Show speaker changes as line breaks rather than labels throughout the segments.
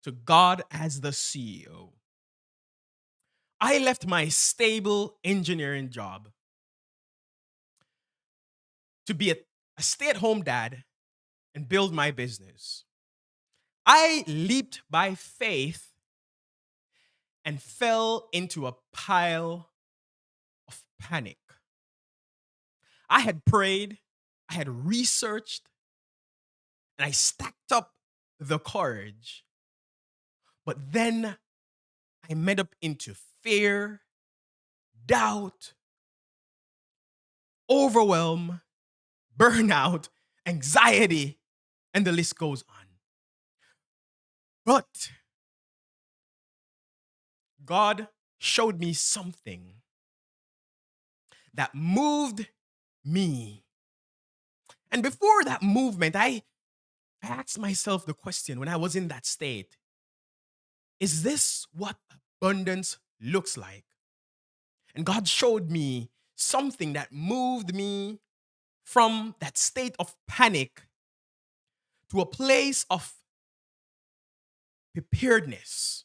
to God as the CEO. I left my stable engineering job to be a stay at home dad and build my business. I leaped by faith and fell into a pile of panic. I had prayed, I had researched, and I stacked up the courage. But then I met up into fear, doubt, overwhelm, burnout, anxiety, and the list goes on. But God showed me something that moved me. And before that movement, I asked myself the question when I was in that state, is this what abundance looks like? And God showed me something that moved me from that state of panic to a place of preparedness.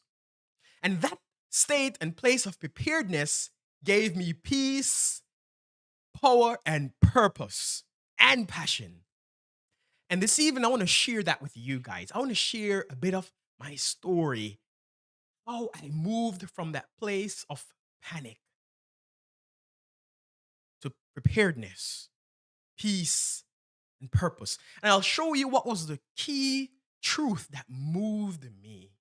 And that state and place of preparedness gave me peace, power, and purpose and passion. And this evening, I want to share that with you guys. I want to share a bit of my story, how I moved from that place of panic to preparedness, peace, and purpose. And I'll show you what was the key truth that moved me.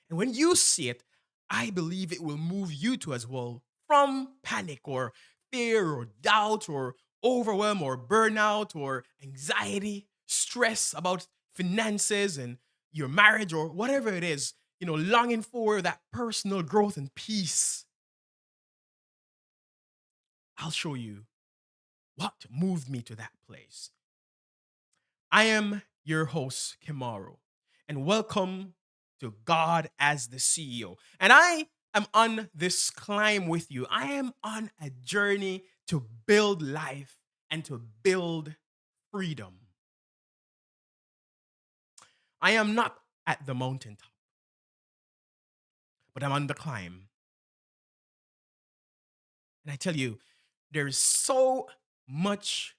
And when you see it, I believe it will move you too as well from panic or fear or doubt or overwhelm or burnout or anxiety, stress about finances and your marriage or whatever it is, longing for that personal growth and peace. I'll show you what moved me to that place. I am your host, Kimaro, and welcome to God as the CEO. And I am on this climb with you. I am on a journey to build life and to build freedom. I am not at the mountaintop, but I'm on the climb. And I tell you, there is so much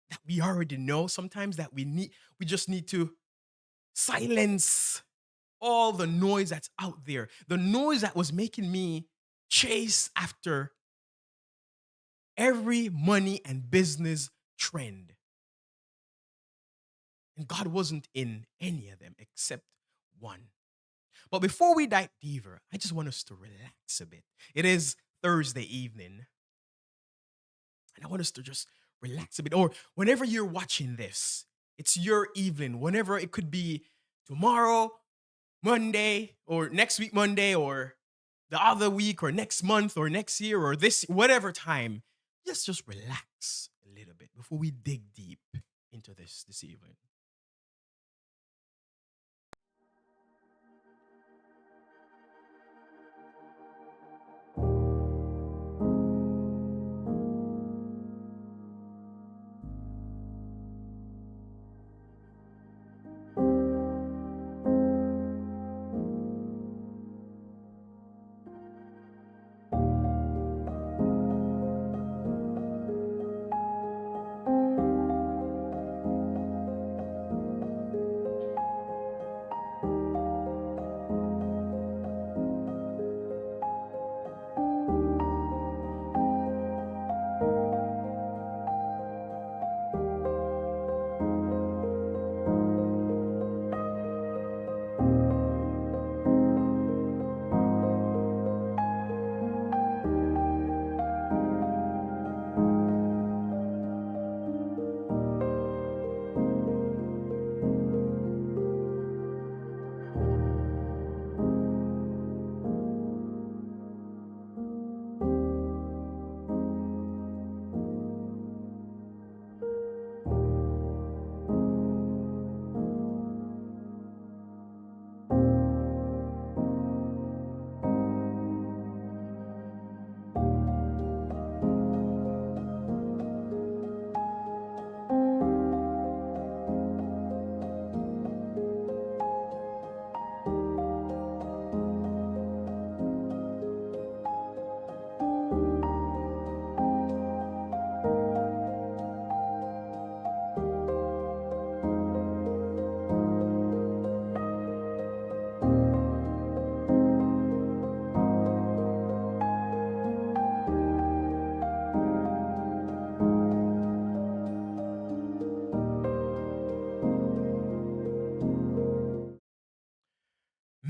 that we already know sometimes that we just need to silence all the noise that's out there. The noise that was making me chase after every money and business trend. And God wasn't in any of them except one. But before we dive deeper, I just want us to relax a bit. It is Thursday evening. And I want us to just relax a bit. Or whenever you're watching this, it's your evening. Whenever it could be tomorrow, Monday, or next week, Monday, or the other week, or next month, or next year, or this, whatever time. Just relax a little bit before we dig deep into this evening.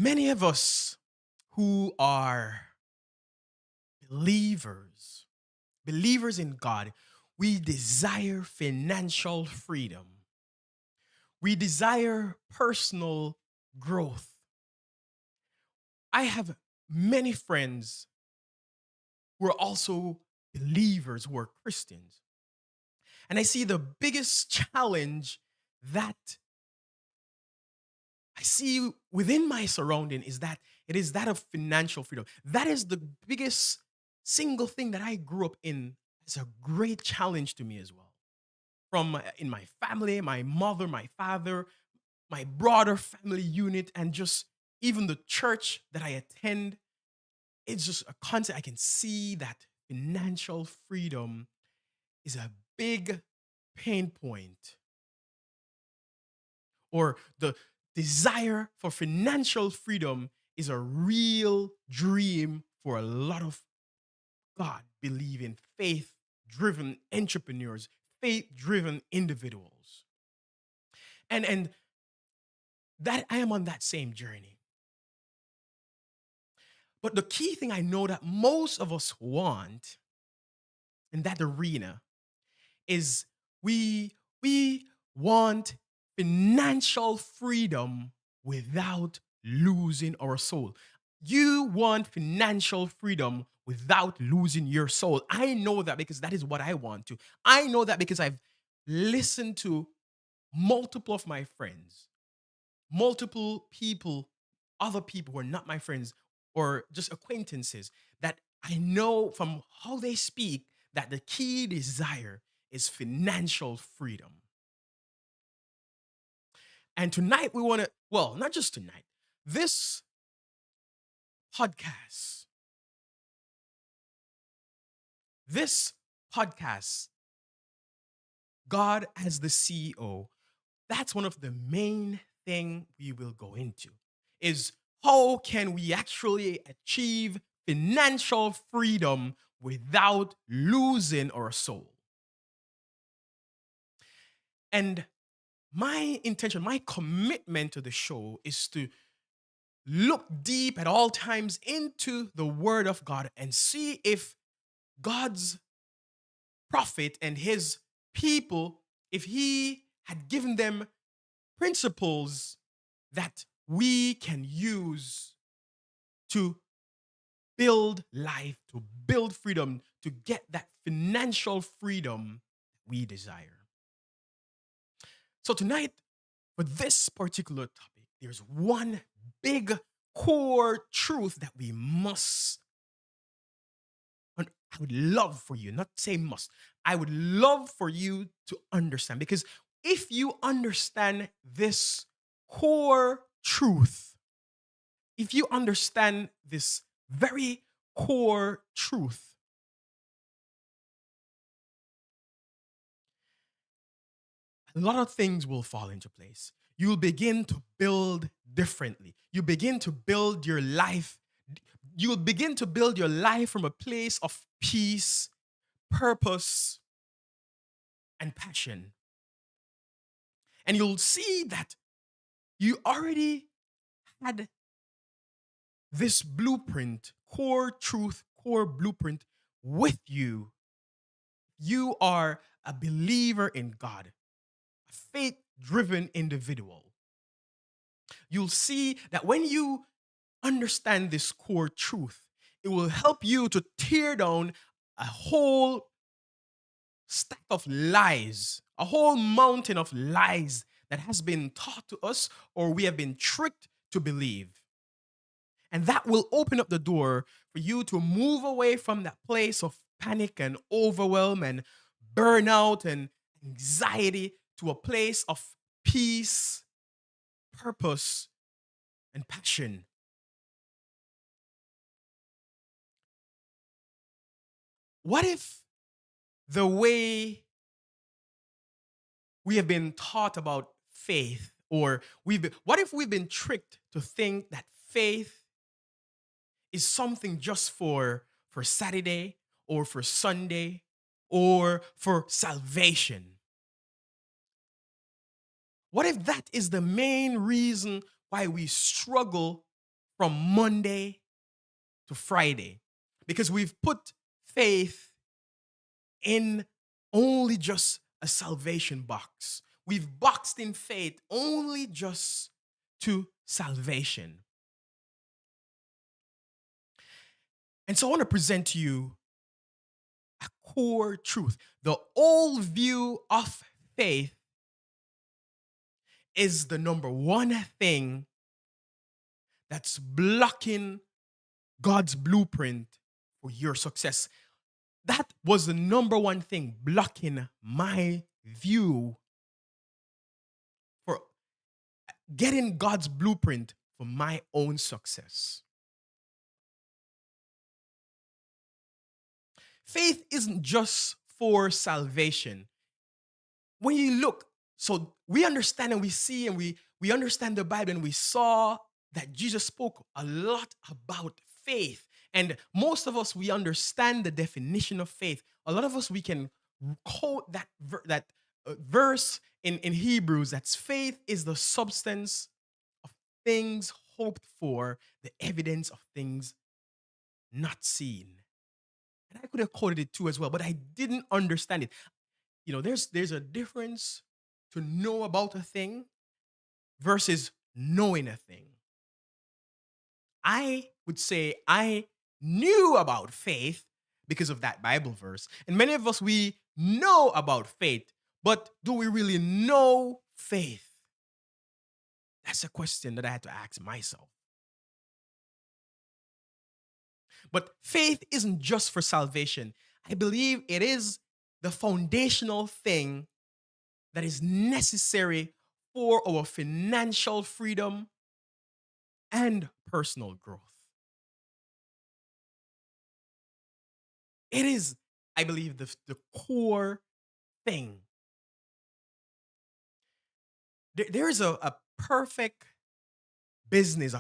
Many of us who are believers, believers in God, we desire financial freedom. We desire personal growth. I have many friends who are also believers, who are Christians. And I see the biggest challenge that I see within my surrounding is that it is that of financial freedom. That is the biggest single thing that I grew up in. It's a great challenge to me as well. From in my family, my mother, my father, my broader family unit, and just even the church that I attend, it's just a concept. I can see that financial freedom is a big pain point, or the desire for financial freedom is a real dream for a lot of God believing, faith driven entrepreneurs, faith driven individuals. And that I am on that same journey. But the key thing I know that most of us want in that arena is we want financial freedom without losing our soul. You want financial freedom without losing your soul. I know that because that is what I want to. I know that because I've listened to multiple of my friends, multiple people, other people who are not my friends or just acquaintances, that I know from how they speak that the key desire is financial freedom. And tonight we want to, well, not just tonight, this podcast, this podcast, God as the CEO, that's one of the main thing we will go into is how can we actually achieve financial freedom without losing our soul. And my intention, my commitment to the show is to look deep at all times into the Word of God and see if God's prophet and his people, if he had given them principles that we can use to build life, to build freedom, to get that financial freedom we desire. So tonight, for this particular topic, there's one big core truth that we must, and I would love for you, not say must, I would love for you to understand. Because if you understand this core truth, if you understand this very core truth, a lot of things will fall into place. You'll begin to build differently. You begin to build your life. You'll begin to build your life from a place of peace, purpose, and passion. And you'll see that you already had this blueprint, core truth, core blueprint with you. You are a believer in God, a faith driven individual. You'll see that when you understand this core truth, it will help you to tear down a whole stack of lies, a whole mountain of lies that has been taught to us or we have been tricked to believe. And that will open up the door for you to move away from that place of panic and overwhelm and burnout and anxiety to a place of peace, purpose, and passion. What if the way we have been taught about faith, or what if we've been tricked to think that faith is something just for Saturday or for Sunday or for salvation? What if that is the main reason why we struggle from Monday to Friday because we've put faith in only just a salvation box. We've boxed in faith only just to salvation. And so I want to present to you a core truth. The old view of faith is the number one thing that's blocking God's blueprint for your success. That was the number one thing blocking my view for getting God's blueprint for my own success. Faith isn't just for salvation. When you look, so we understand and we see and we understand the Bible and we saw that Jesus spoke a lot about faith. And most of us, we understand the definition of faith. A lot of us, we can quote that verse in Hebrews that's faith is the substance of things hoped for, the evidence of things not seen. And I could have quoted it too as well, but I didn't understand it. There's a difference to know about a thing versus knowing a thing. I would say I knew about faith because of that Bible verse. And many of us, we know about faith, but do we really know faith? That's a question that I had to ask myself. But faith isn't just for salvation. I believe it is the foundational thing that is necessary for our financial freedom and personal growth. It is, I believe, the core thing. There is a perfect business,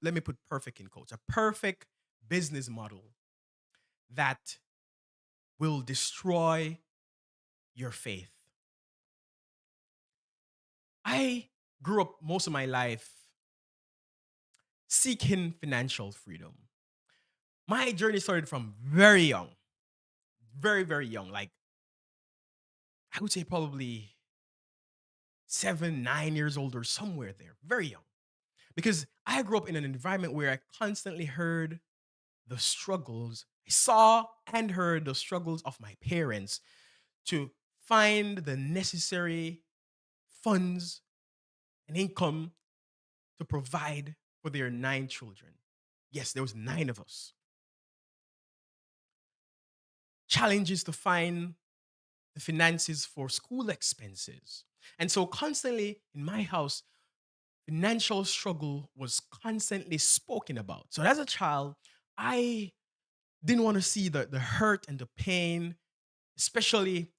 let me put perfect in quotes, a perfect business model that will destroy your faith. I grew up most of my life seeking financial freedom. My journey started from very young, very, very young. Like, I would say probably 7, 9 years old or somewhere there, very young. Because I grew up in an environment where I constantly heard the struggles, I saw and heard the struggles of my parents to find the necessary funds and income to provide for their 9 children. Yes, there was 9 of us. Challenges to find the finances for school expenses. And so constantly in my house, financial struggle was constantly spoken about. So as a child, I didn't want to see the hurt and the pain, especially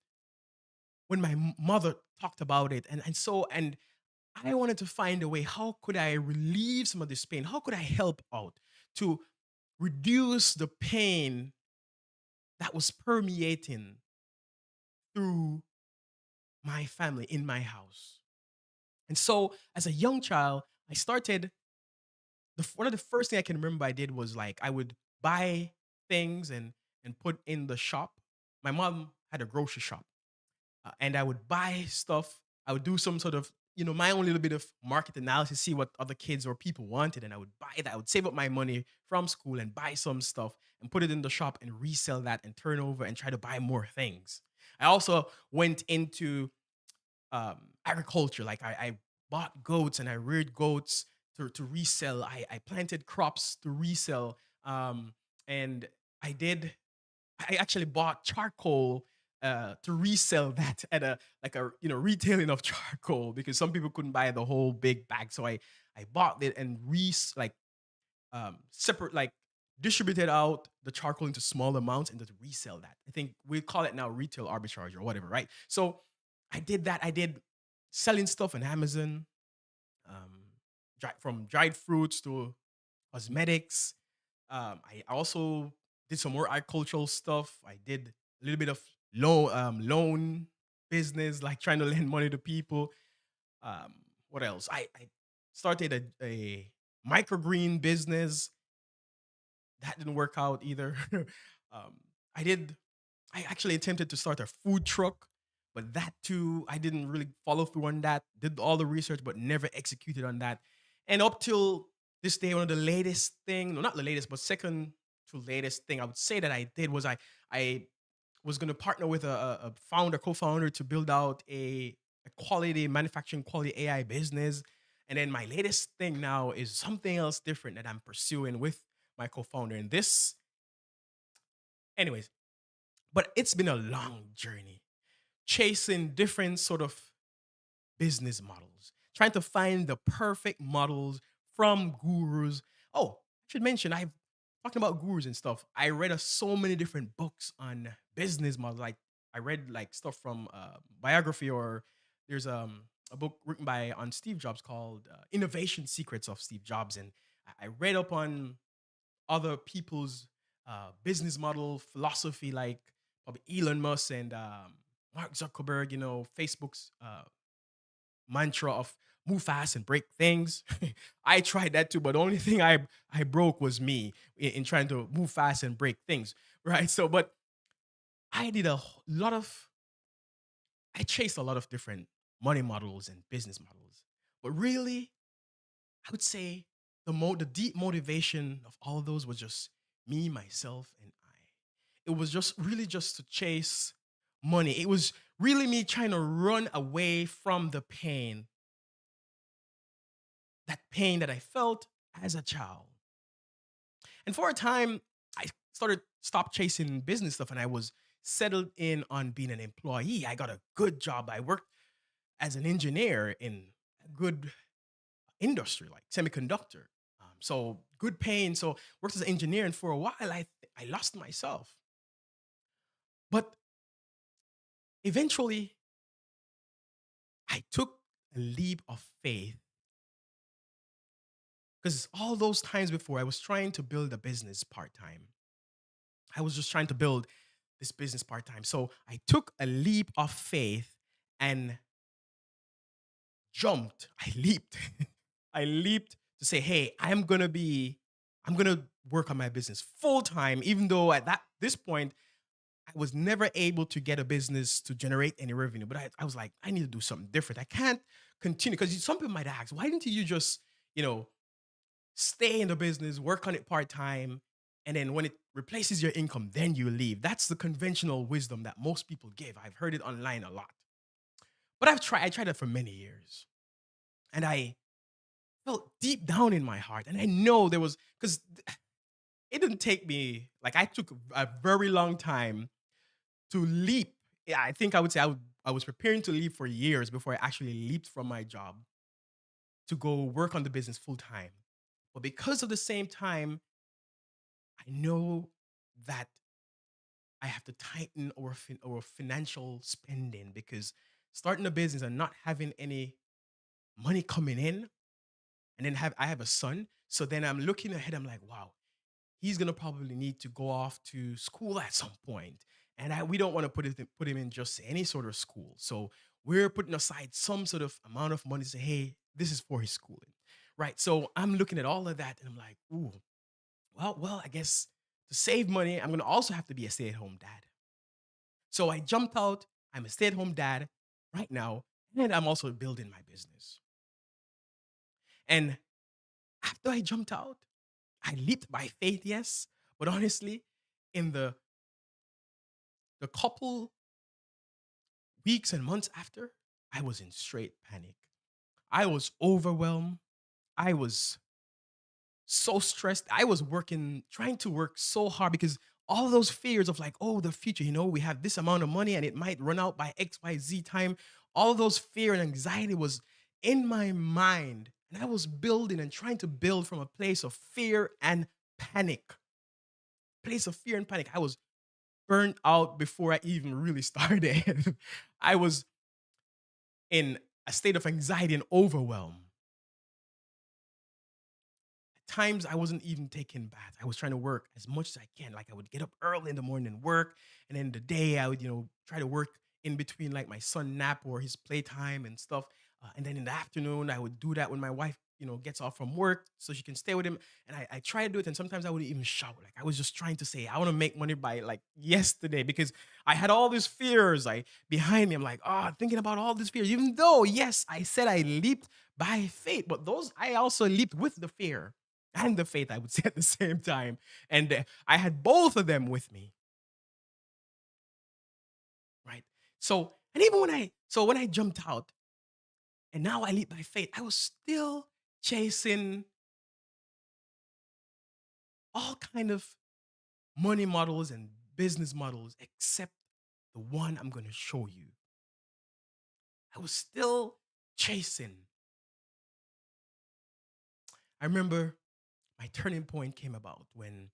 when my mother talked about it. And I wanted to find a way, how could I relieve some of this pain? How could I help out to reduce the pain that was permeating through my family in my house? And so as a young child, I started, one of the first thing I can remember I did was like I would buy things and put in the shop. My mom had a grocery shop, and I would buy stuff. I would do some sort of, my own little bit of market analysis, see what other kids or people wanted, and I would buy that. I would save up my money from school and buy some stuff and put it in the shop and resell that and turn over and try to buy more things. I also went into agriculture. Like I bought goats and I reared goats to resell. I planted crops to resell. And I actually bought charcoal to resell that at a retailing of charcoal because some people couldn't buy the whole big bag. So I bought it and separate, like, distributed out the charcoal into small amounts and to resell that. I think we call it now retail arbitrage or whatever, right? So I did that. I did selling stuff on Amazon, from dried fruits to cosmetics. I also did some more agricultural stuff. I did a little bit of loan business, like trying to lend money to people. What else? I started microgreen business that didn't work out either. um, I did. I actually attempted to start a food truck, but that too, I didn't really follow through on that. Did all the research, but never executed on that. And up till this day, one of the latest thing, no, not the latest, but second to latest thing I would say that I did was I was going to partner with a founder, co-founder to build out a quality manufacturing quality AI business. And then my latest thing now is something else different that I'm pursuing with my co-founder. And this, anyways, but it's been a long journey chasing different sort of business models, trying to find the perfect models from gurus. Oh, I should mention, I've talking about gurus and stuff. I read so many different books on business models. Like I read like stuff from biography, or there's a book written by on Steve Jobs called Innovation Secrets of Steve Jobs, and I read up on other people's business model philosophy, like probably Elon Musk and Mark Zuckerberg. You know, Facebook's mantra of move fast and break things. I tried that too, but the only thing I broke was me in trying to move fast and break things, right? So, but I did lot of I chased a lot of different money models and business models, but really, I would say the deep motivation of all of those was just me, myself, and I. It was just really just to chase money. It was really me trying to run away from the pain, that pain that I felt as a child. And for a time, I stopped chasing business stuff and I was settled in on being an employee. I got a good job. I worked as an engineer in a good industry like semiconductor. So good paying. So worked as an engineer, and for a while I lost myself. But eventually, I took a leap of faith because all those times before I was trying to build a business part time. I was just trying to build this business part time. So I took a leap of faith and jumped. I leaped. I leaped to say, "Hey, I'm going to work on my business full time even though at that this point I was never able to get a business to generate any revenue." But I was like, I need to do something different. I can't continue because some people might ask, why didn't you just, you know, stay in the business, work on it part time, and then when it replaces your income, then you leave? That's the conventional wisdom that most people give. I've heard it online a lot. But I tried it for many years. And I felt deep down in my heart, and I know there was, because it didn't take me, like, I took a very long time to leap. Yeah, I think I would say I was preparing to leave for years before I actually leaped from my job to go work on the business full time. But because of the same time, I know that I have to tighten our financial spending, because starting a business and not having any money coming in, and then have I have a son, so then I'm looking ahead. I'm like, wow, he's gonna probably need to go off to school at some point, and we don't want to put him in just any sort of school. So we're putting aside some sort of amount of money to say, hey, this is for his schooling, right? So I'm looking at all of that, and I'm like, ooh, well, I guess to save money, I'm gonna also have to be a stay-at-home dad. So I jumped out. I'm a stay-at-home dad right now, and I'm also building my business. And after I jumped out, I leaped by faith, yes, but honestly, in the couple weeks and months after, I was in straight panic. I was overwhelmed. I was so stressed. I was working, trying to work so hard because all those fears of like, oh, the future, we have this amount of money and it might run out by XYZ time. All those fear and anxiety was in my mind. And I was building and trying to build from a place of fear and panic. Place of fear and panic. I was burned out before I even really started. I was in a state of anxiety and overwhelm. At times, I wasn't even taking baths. I was trying to work as much as I can. Like I would get up early in the morning and work, and then the day I would, try to work in between like my son nap or his playtime and stuff. And then in the afternoon, I would do that with my wife. gets off from work so she can stay with him. And I try to do it, and sometimes I would even shout. Like I was just trying to say, I want to make money by like yesterday because I had all these fears like behind me. I'm like, thinking about all these fears. Even though, yes, I said I leaped by faith, but those I also leaped with the fear and the faith, I would say at the same time. And I had both of them with me, right? So, and even when I jumped out and now I leap by faith, I was still chasing all kind of money models and business models except the one I'm going to show you. I was still chasing. I remember my turning point came about when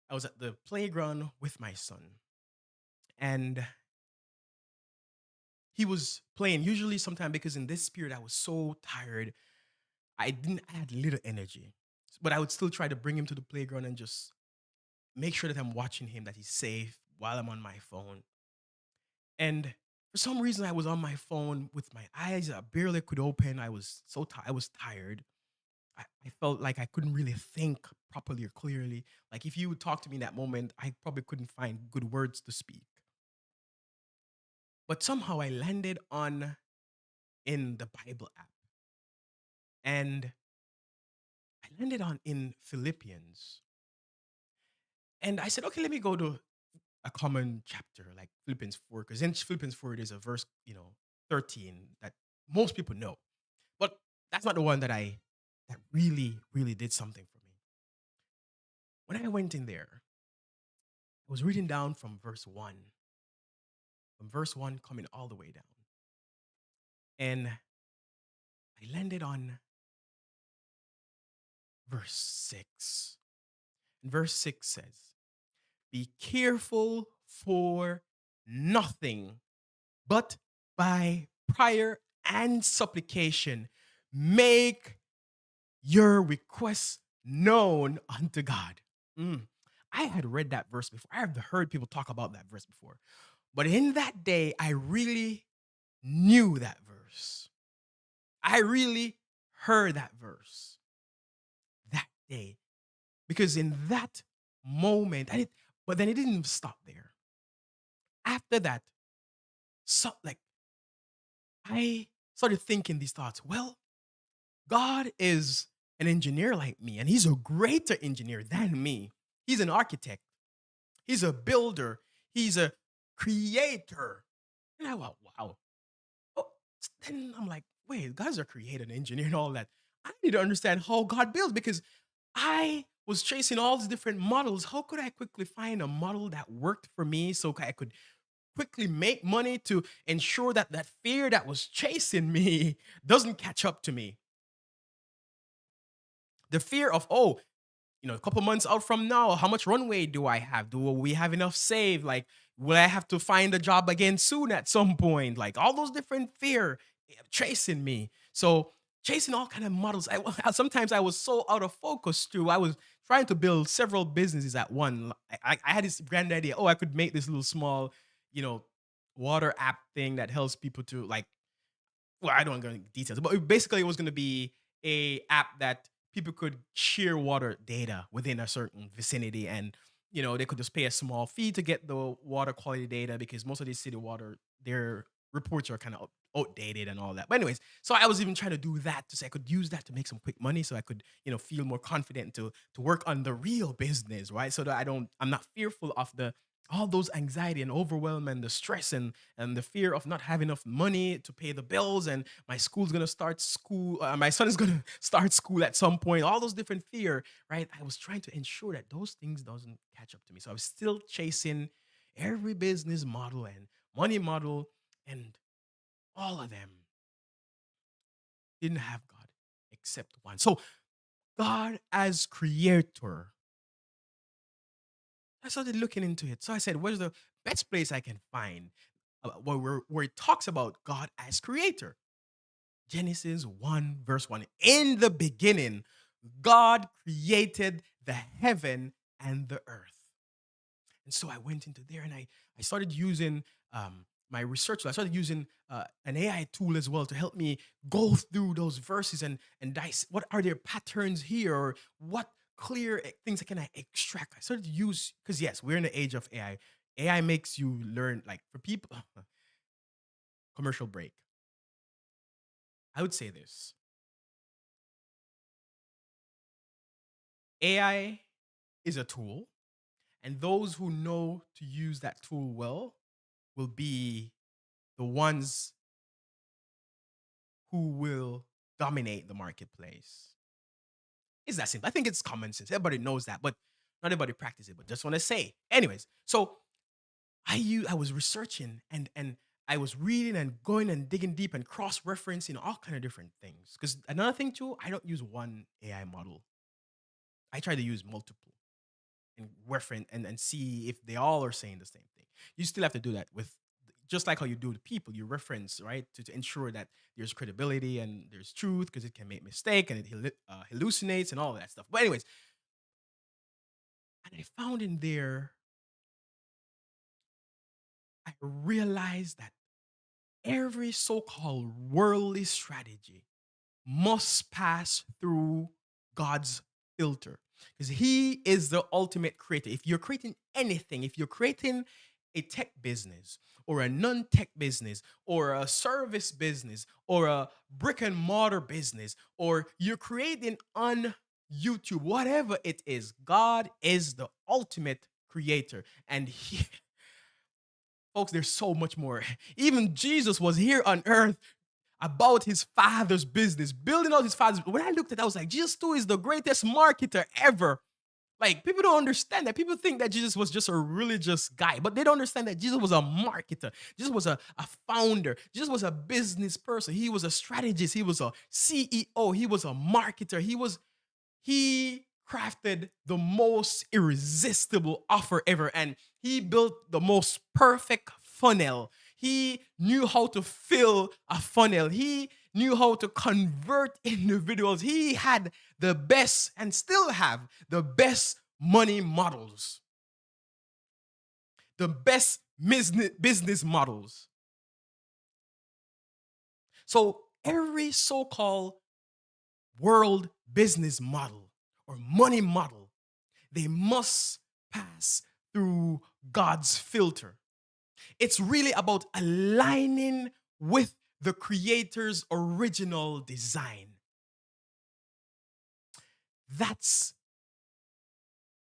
I was at the playground with my son, and he was playing. Usually, sometime because in this period I was so tired, I had little energy, but I would still try to bring him to the playground and just make sure that I'm watching him, that he's safe while I'm on my phone. And for some reason, I was on my phone with my eyes I barely could open. I was so tired. I was tired. I felt like I couldn't really think properly or clearly. Like if you would talk to me in that moment, I probably couldn't find good words to speak. But somehow I landed on in the Bible app, and I landed on in Philippians. And I said, okay, let me go to a common chapter like Philippians 4, because in Philippians 4 there's a verse, 13 that most people know. But that's not the one that really, really did something for me. When I went in there, I was reading down from verse 1 coming all the way down. And I landed on verse 6. And verse 6 says, be careful for nothing, but by prayer and supplication, make your requests known unto God. Mm. I had read that verse before. I have heard people talk about that verse before. But in that day, I really knew that verse. I really heard that verse that day. Because in that moment, but then it didn't stop there. After that, like I started thinking these thoughts. Well, God is an engineer like me, and he's a greater engineer than me. He's an architect. He's a builder. He's a creator. And I went, wow. Oh, then I'm like, wait, God's a creator and engineer and all that. I need to understand how God builds because I was chasing all these different models. How could I quickly find a model that worked for me so I could quickly make money to ensure that that fear that was chasing me doesn't catch up to me? The fear of, a couple months out from now, how much runway do I have? Do we have enough saved? Like, will I have to find a job again soon at some point? Like all those different fear chasing me. So chasing all kind of models. Sometimes I was so out of focus too. I was trying to build several businesses at one. I had this grand idea. Oh, I could make this little small, you know, water app thing that helps people to like, well, I don't want to go into details, but basically it was going to be a app that people could share water data within a certain vicinity, and they could just pay a small fee to get the water quality data because most of these city water, their reports are kind of outdated and all that. But anyways, so I was even trying to do that to say I could use that to make some quick money, so I could feel more confident to work on the real business, right? So that I'm not fearful of the all those anxiety and overwhelm and the stress and the fear of not having enough money to pay the bills, and my son is gonna start school at some point, all those different fear, right? I was trying to ensure that those things doesn't catch up to me, so I was still chasing every business model and money model, and all of them didn't have God except one. So God as creator, I started looking into it. So I said, where's the best place I can find where it talks about God as creator? Genesis 1, verse 1. In the beginning, God created the heaven and the earth. And so I went into there and I started using my research tool, I started using an AI tool as well to help me go through those verses and dice. What are their patterns here, or what clear things can I extract? I started to use, because yes, we're in the age of AI. AI makes you learn, like for people. Commercial break. I would say this: AI is a tool, and those who know to use that tool well will be the ones who will dominate the marketplace. It's that simple. I think it's common sense. Everybody knows that, but not everybody practices it. But just want to say, anyways. So I was researching and I was reading and going and digging deep and cross referencing all kind of different things. Because another thing too, I don't use one AI model. I try to use multiple and reference and see if they all are saying the same thing. You still have to do that with, just like how you do with people. You reference, right, to ensure that there's credibility and there's truth, because it can make mistake and it hallucinates and all that stuff. But anyways, and I found in there, I realized that every so-called worldly strategy must pass through God's filter, because He is the ultimate creator. If you're creating anything, if you're creating a tech business or a non-tech business or a service business or a brick and mortar business, or you're creating on YouTube, whatever it is, God is the ultimate creator. And He, folks, there's so much more. Even Jesus was here on earth about his father's business, building out his father's. When I looked at it, I was like, Jesus too is the greatest marketer ever. Like, people don't understand that. People think that Jesus was just a religious guy, but they don't understand that Jesus was a marketer. Jesus was a founder. Jesus was a business person. He was a strategist. He was a CEO. He was a marketer. He crafted the most irresistible offer ever, and he built the most perfect funnel. He knew how to fill a funnel. He knew how to convert individuals. He had the best, and still have the best money models, the best business models. So every so-called world business model or money model, they must pass through God's filter. It's really about aligning with the creator's original design. That's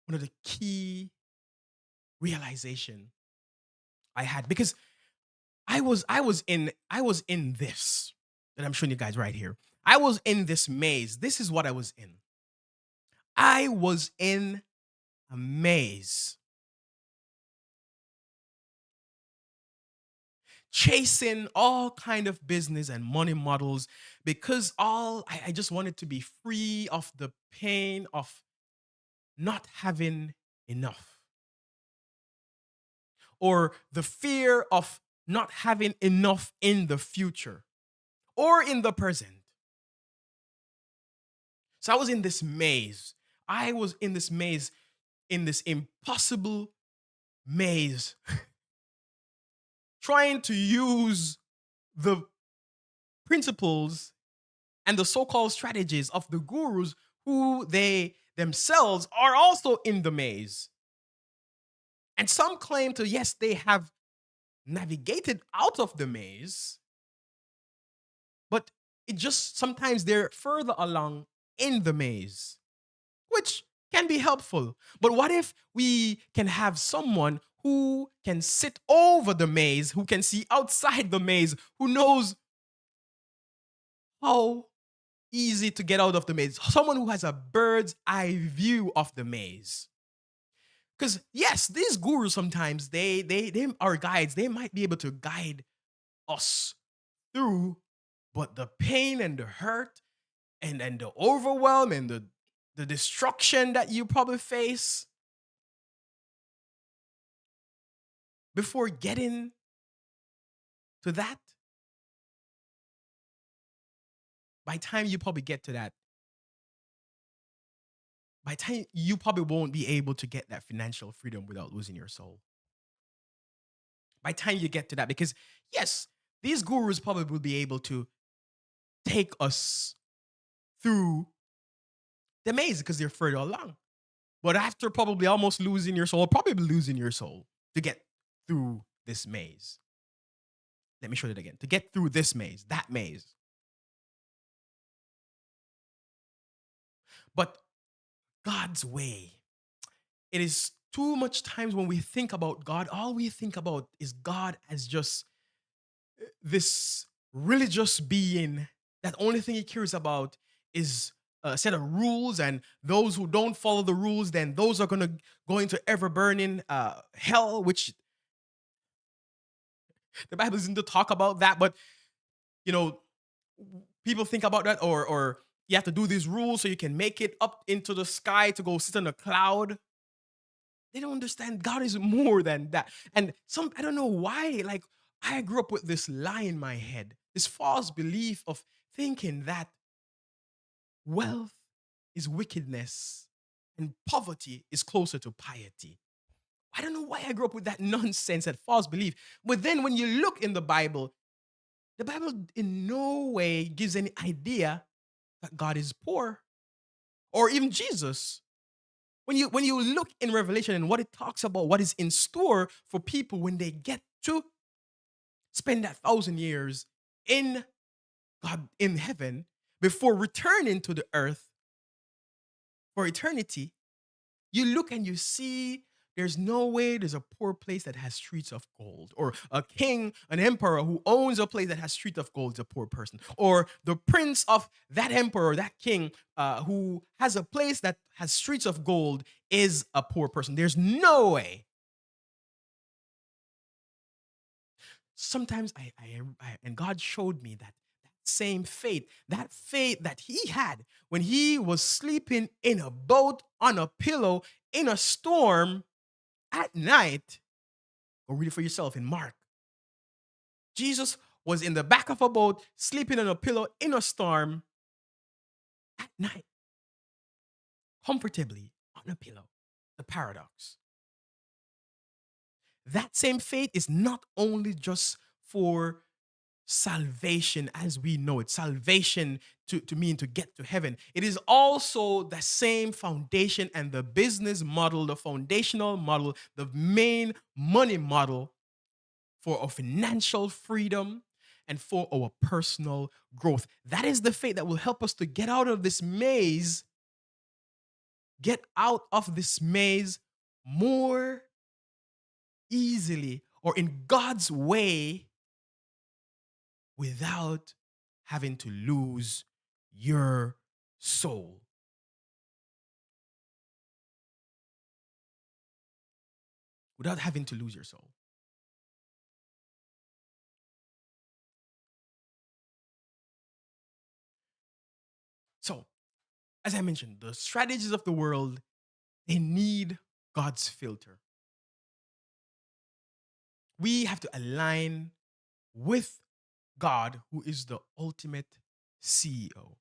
one of the key realization I had, because I was in this that I'm showing you guys right here. I was in this maze. This is what I was in. I was in a maze, chasing all kind of business and money models, because I just wanted to be free of the pain of not having enough, or the fear of not having enough in the future or in the present. So I was in this maze. I was in this maze, in this impossible maze, trying to use the principles and the so-called strategies of the gurus, who they themselves are also in the maze. And some claim to, yes, they have navigated out of the maze, but it just sometimes they're further along in the maze, which can be helpful. But what if we can have someone who can sit over the maze, who can see outside the maze, who knows how easy to get out of the maze, someone who has a bird's eye view of the maze? Because yes, these gurus sometimes they are guides. They might be able to guide us through, but the pain and the hurt and the overwhelm and the destruction that you probably face before getting to that, by the time you probably get to that, by the time you probably won't be able to get that financial freedom without losing your soul. by the time you get to that. Because yes, these gurus probably will be able to take us through the maze because they're further along. But after probably almost losing your soul, probably losing your soul to get through this maze. Let me show it again. To get through this maze, that maze. But God's way, it is too much times when we think about God, all we think about is God as just this religious being that only thing he cares about is a set of rules, and those who don't follow the rules, then those are going to go into ever burning hell, which the Bible isn't to talk about that. But you know, people think about that, or you have to do these rules so you can make it up into the sky to go sit on a cloud. They don't understand God is more than that. And I don't know why, like, I grew up with this lie in my head, this false belief of thinking that wealth is wickedness and poverty is closer to piety. I don't know why I grew up with that nonsense, that false belief. But then when you look in the Bible in no way gives any idea that God is poor, or even Jesus. When you look in Revelation and what it talks about, what is in store for people when they get to spend that 1,000 years in God in heaven before returning to the earth for eternity, you look and you see there's no way there's a poor place that has streets of gold, or a king, an emperor who owns a place that has streets of gold is a poor person, or the prince of that emperor, that king who has a place that has streets of gold is a poor person. There's no way. Sometimes and God showed me that same faith, that faith that he had when he was sleeping in a boat on a pillow in a storm at night. Go read it for yourself in Mark. Jesus was in the back of a boat, sleeping on a pillow in a storm at night, comfortably on a pillow. The paradox. That same faith is not only just for salvation as we know it, salvation to mean to get to heaven. It is also the same foundation and the business model, the foundational model, the main money model for our financial freedom and for our personal growth. That is the faith that will help us to get out of this maze, more easily, or in God's way, without having to lose your soul. Without having to lose your soul. So, as I mentioned, the strategies of the world, they need God's filter. We have to align with God, who is the ultimate CEO.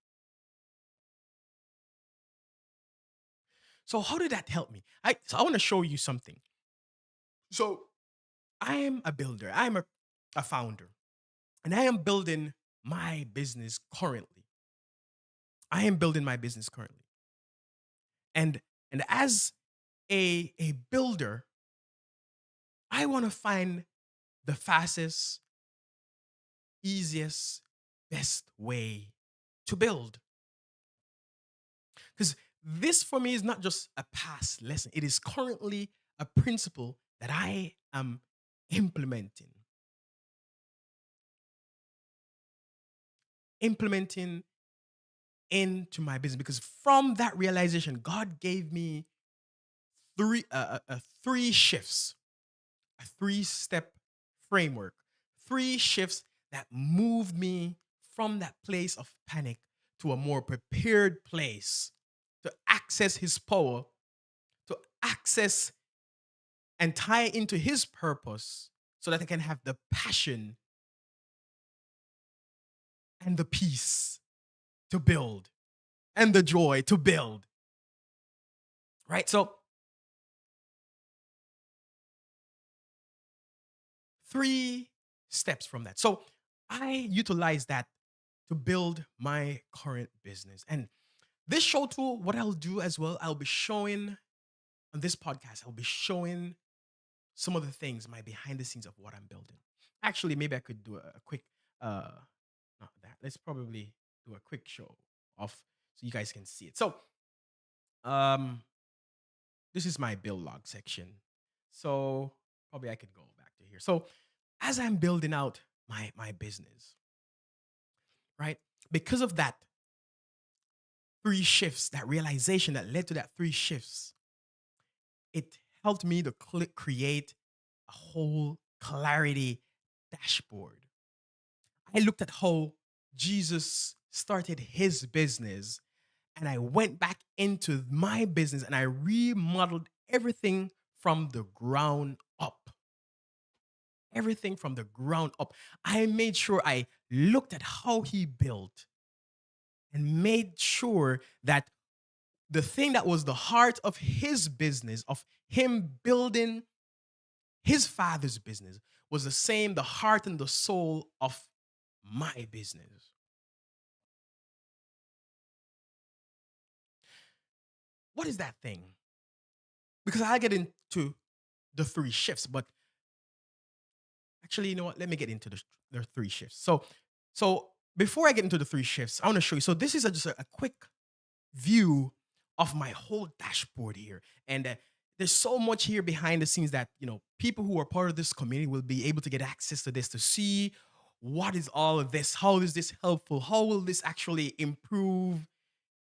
So how did that help me? So I want to show you something. So I am a builder. I'm a founder. And I am building my business currently. I am building my business currently. And as a builder, I want to find the fastest, easiest, best way to build. Because this for me is not just a past lesson, it is currently a principle that I am implementing. Implementing into my business, because from that realization, God gave me three shifts, a 3-step framework, 3 shifts that moved me from that place of panic to a more prepared place to access his power, to access and tie into his purpose so that I can have the passion and the peace to build and the joy to build. Right? So three steps from that. So I utilize that to build my current business. And this show tool, what I'll do as well, I'll be showing on this podcast, I'll be showing some of the things, my behind the scenes of what I'm building. Actually, maybe I could do a quick, not that. Let's probably do a quick show off so you guys can see it. So, um, this is my build log section. So probably I could go back to here. So as I'm building out my business, right? Because of that three shifts, that realization that led to that three shifts, it helped me to create a whole clarity dashboard. I looked at how Jesus started his business and I went back into my business and I remodeled everything from the ground up. Everything from the ground up. I made sure I looked at how he built and made sure that the thing that was the heart of his business, of him building his father's business, was the same, the heart and the soul of my business. What is that thing? Because I get into the three shifts, but actually, you know what? Let me get into the three shifts. So before I get into the three shifts, I want to show you. So this is just a quick view of my whole dashboard here, and there's so much here behind the scenes that people who are part of this community will be able to get access to this to see what is all of this, how is this helpful, how will this actually improve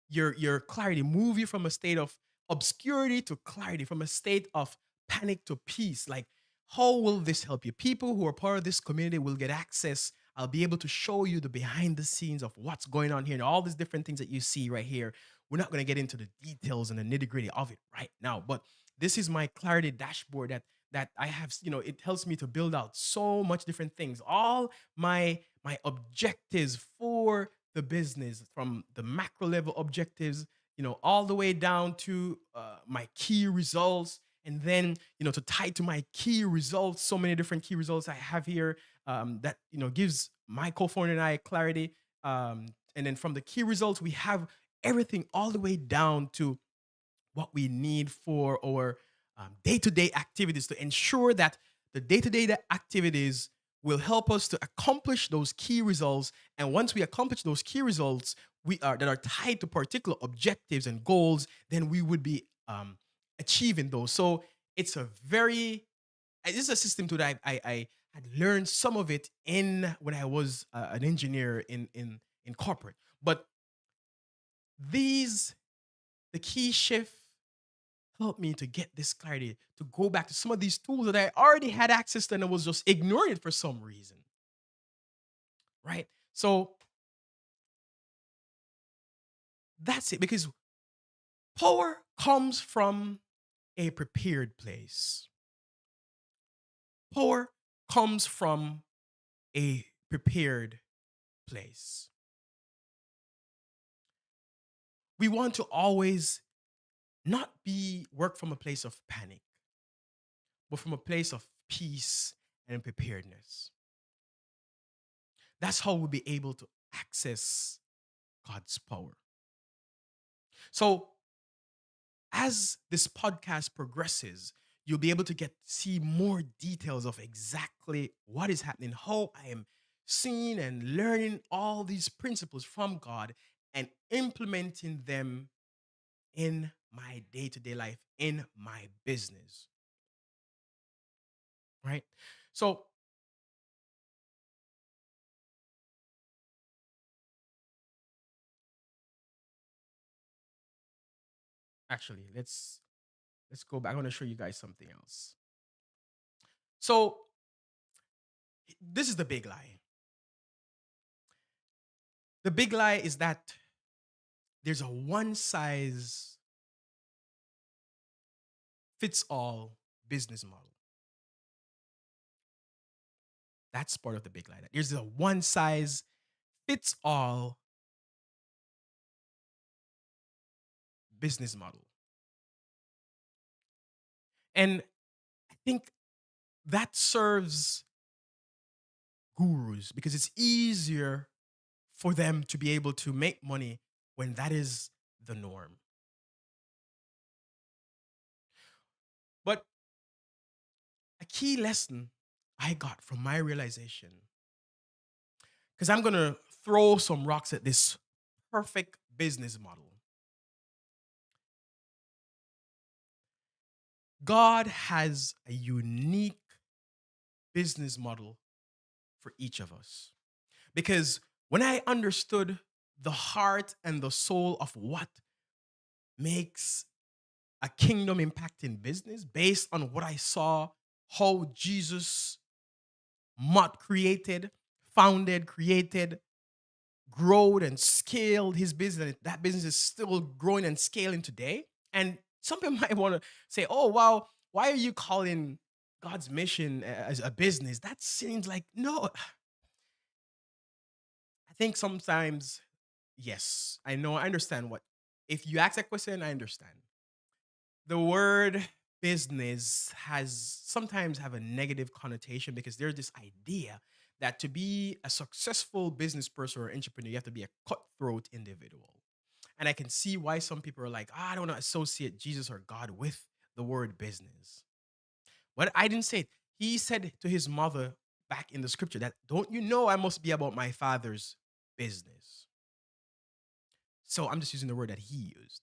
your clarity, move you from a state of obscurity to clarity, from a state of panic to peace. Like, how will this help you? People who are part of this community will get access. I'll be able to show you the behind the scenes of what's going on here and all these different things that you see right here. We're not going to get into the details and the nitty gritty of it right now, but this is my clarity dashboard that I have. It helps me to build out so much different things. All my objectives for the business, from the macro level objectives, all the way down to my key results. And then, to tie to my key results, so many different key results I have here, that, gives my co-founder and I clarity. And then from the key results, we have everything all the way down to what we need for our day-to-day activities to ensure that the day-to-day activities will help us to accomplish those key results. And once we accomplish those key results that are tied to particular objectives and goals, then we would be achieving those. So this is a system to that I had learned some of it in when I was an engineer in corporate. But the key shift helped me to get this clarity, to go back to some of these tools that I already had access to and I was just ignoring it for some reason. Right? So that's it, because power comes from a prepared place. Power comes from a prepared place. We want to always not be work from a place of panic, but from a place of peace and preparedness. That's how we'll be able to access God's power. So, as this podcast progresses, you'll be able to see more details of exactly what is happening, how I am seeing and learning all these principles from God and implementing them in my day-to-day life, in my business. Right? So, actually, let's go back. I want to show you guys something else. So, this is the big lie. The big lie is that there's a one size fits all business model. That's part of the big lie. That there's a one size fits all business model. And I think that serves gurus because it's easier for them to be able to make money when that is the norm. But a key lesson I got from my realization, because I'm going to throw some rocks at this perfect business model. God has a unique business model for each of us. Because when I understood the heart and the soul of what makes a kingdom impacting business based on what I saw, how Jesus created, founded, created, growed, and scaled his business. That business is still growing and scaling today. And some people might want to say, oh, wow, why are you calling God's mission as a business? That seems like, no. I think sometimes, yes, I know, I understand what. If you ask that question, I understand. The word business has sometimes have a negative connotation because there's this idea that to be a successful business person or entrepreneur, you have to be a cutthroat individual. And I can see why some people are like, I don't want to associate Jesus or God with the word business. But I didn't say it. He said to his mother back in the scripture that, don't you know I must be about my father's business? So I'm just using the word that he used,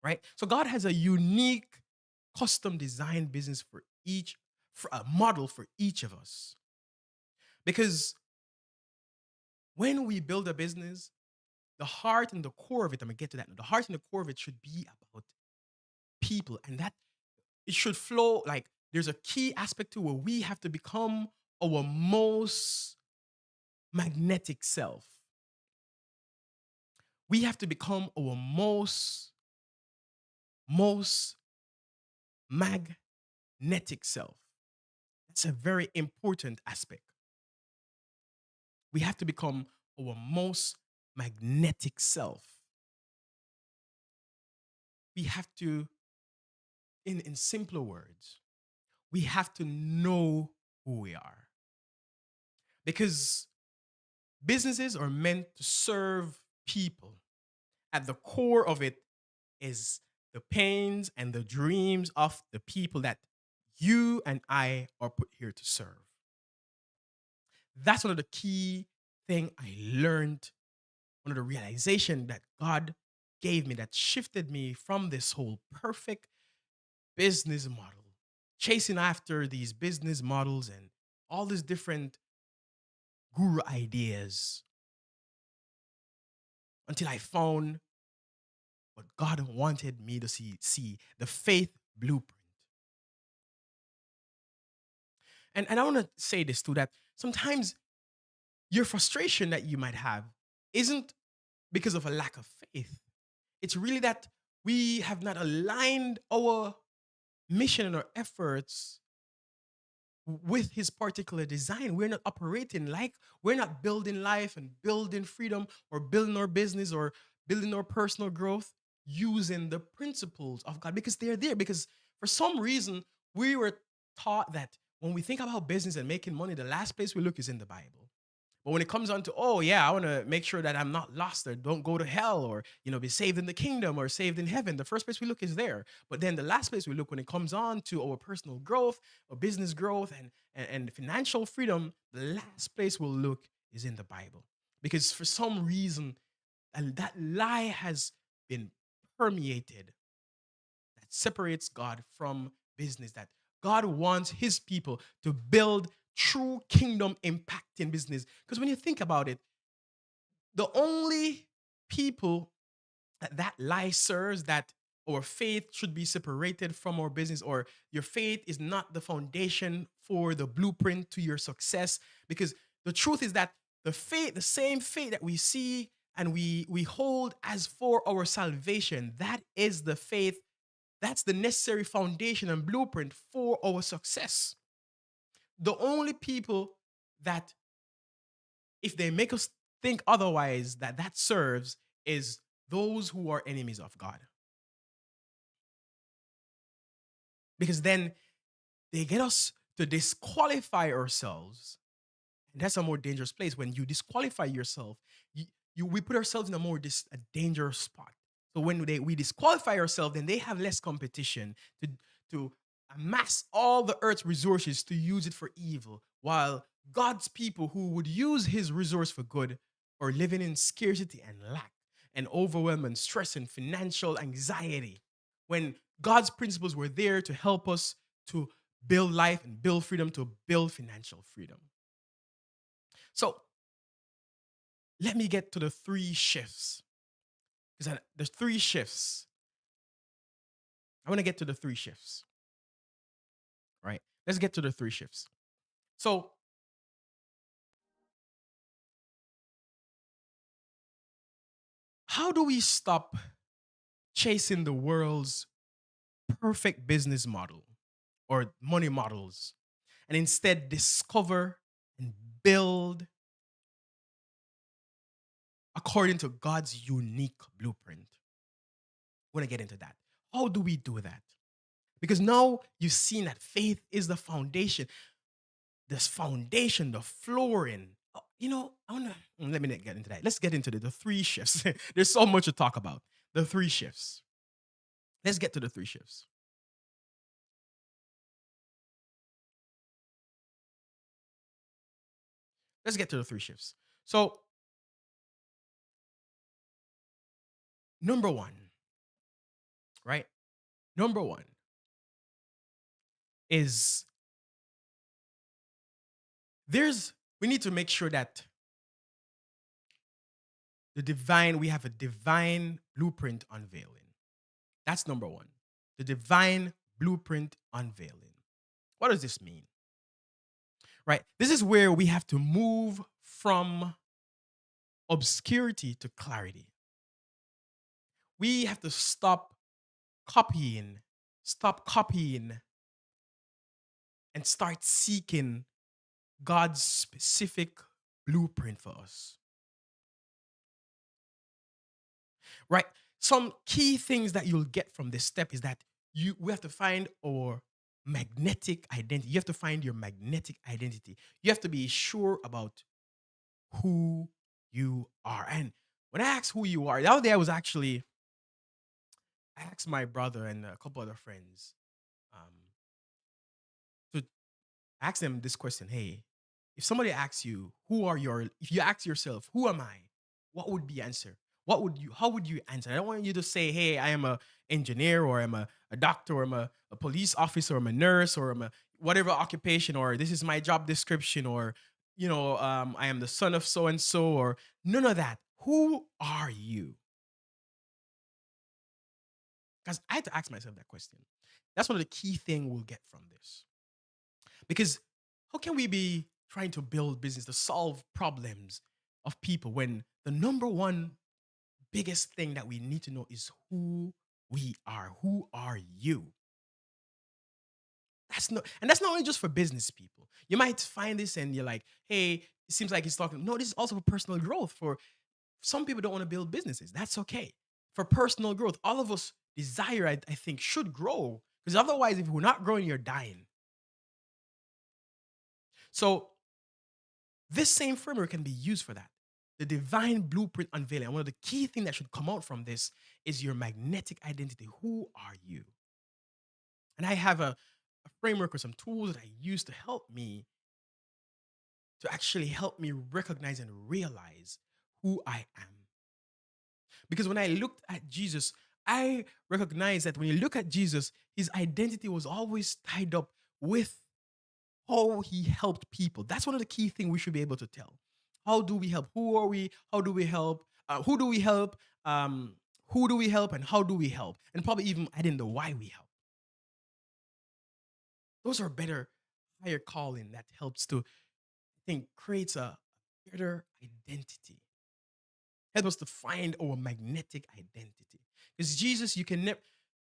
right? So God has a unique custom designed business for each, for a model for each of us. Because when we build a business, the heart and the core of it, I'm gonna get to that now. The heart and the core of it should be about people, and that it should flow like there's a key aspect to where we have to become our most magnetic self. We have to become our most magnetic self. That's a very important aspect. We have to become our most magnetic self. We have to, in simpler words, we have to know who we are. Because businesses are meant to serve people. At the core of it is the pains and the dreams of the people that you and I are put here to serve. That's one of the key thing I learned, one of the realization that God gave me that shifted me from this whole perfect business model, chasing after these business models and all these different guru ideas until I found what God wanted me to see the faith blueprint. And I want to say this too, that sometimes your frustration that you might have isn't because of a lack of faith. It's really that we have not aligned our mission and our efforts with his particular design. We're not operating like, we're not building life and building freedom or building our business or building our personal growth using the principles of God because they're there. Because for some reason, we were taught that when we think about business and making money, the last place we look is in the Bible. But when it comes on to, oh yeah, I want to make sure that I'm not lost or don't go to hell or, be saved in the kingdom or saved in heaven, the first place we look is there. But then the last place we look when it comes on to our personal growth or business growth and financial freedom, the last place we'll look is in the Bible. Because for some reason, and that lie has been permeated that separates God from business, that God wants his people to build true kingdom impacting business. Because when you think about it, the only people that lie serves, that our faith should be separated from our business, or your faith is not the foundation for the blueprint to your success. Because the truth is that the same faith that we see and we hold as for our salvation, that is the faith, that's the necessary foundation and blueprint for our success. The only people that, if they make us think otherwise, that serves is those who are enemies of God. Because then they get us to disqualify ourselves And that's a more dangerous place when you disqualify yourself. We put ourselves in a a dangerous spot. So when we disqualify ourselves, then they have less competition to amass all the earth's resources to use it for evil, while God's people who would use his resource for good are living in scarcity and lack and overwhelm and stress and financial anxiety. When God's principles were there to help us to build life and build freedom, to build financial freedom. So let me get to the three shifts. Because there's three shifts. I want to get to the three shifts. Right? Let's get to the three shifts. So how do we stop chasing the world's perfect business model or money models and instead discover and build according to God's unique blueprint? I want to get into that. How do we do that? Because now you've seen that faith is the foundation. This foundation, the flooring. I want to let me not get into that. Let's get into the three shifts. There's so much to talk about. The three shifts. Let's get to the three shifts. Let's get to the three shifts. So, number one, right? Number one is we need to make sure that we have a divine blueprint unveiling. That's number one. The divine blueprint unveiling. What does this mean? Right? This is where we have to move from obscurity to clarity. We have to stop copying, and start seeking God's specific blueprint for us. Right? Some key things that you'll get from this step is that we have to find our magnetic identity. You have to find your magnetic identity. You have to be sure about who you are. And when I asked who you are, the other day I asked my brother and a couple other friends to ask them this question. Hey, if somebody asks you, if you ask yourself, who am I? What would be the answer? How would you answer? I don't want you to say, hey, I am a engineer, or I'm a doctor, or I'm a police officer, or I'm a nurse, or I'm a whatever occupation, or this is my job description, or, I am the son of so-and-so, or none of that. Who are you? Because I had to ask myself that question. That's one of the key things we'll get from this. Because how can we be trying to build business to solve problems of people when the number one biggest thing that we need to know is who we are? Who are you? That's not only just for business people. You might find this and you're like, hey, it seems like he's talking. No, this is also for personal growth. For some people don't want to build businesses. That's okay. For personal growth, all of us desire, I think, should grow. Because otherwise, if we're not growing, you're dying. So this same framework can be used for that. The divine blueprint unveiling. And one of the key things that should come out from this is your magnetic identity. Who are you? And I have a framework or some tools that I use to actually help me recognize and realize who I am. Because when I looked at Jesus, I recognize that when you look at Jesus, his identity was always tied up with how he helped people. That's one of the key things we should be able to tell. How do we help? Who are we? How do we help? Who do we help? Who do we help? And how do we help? And probably even add in the why we help. Those are better, higher calling that helps to, I think, creates a better identity. Help us to find our magnetic identity. Because Jesus,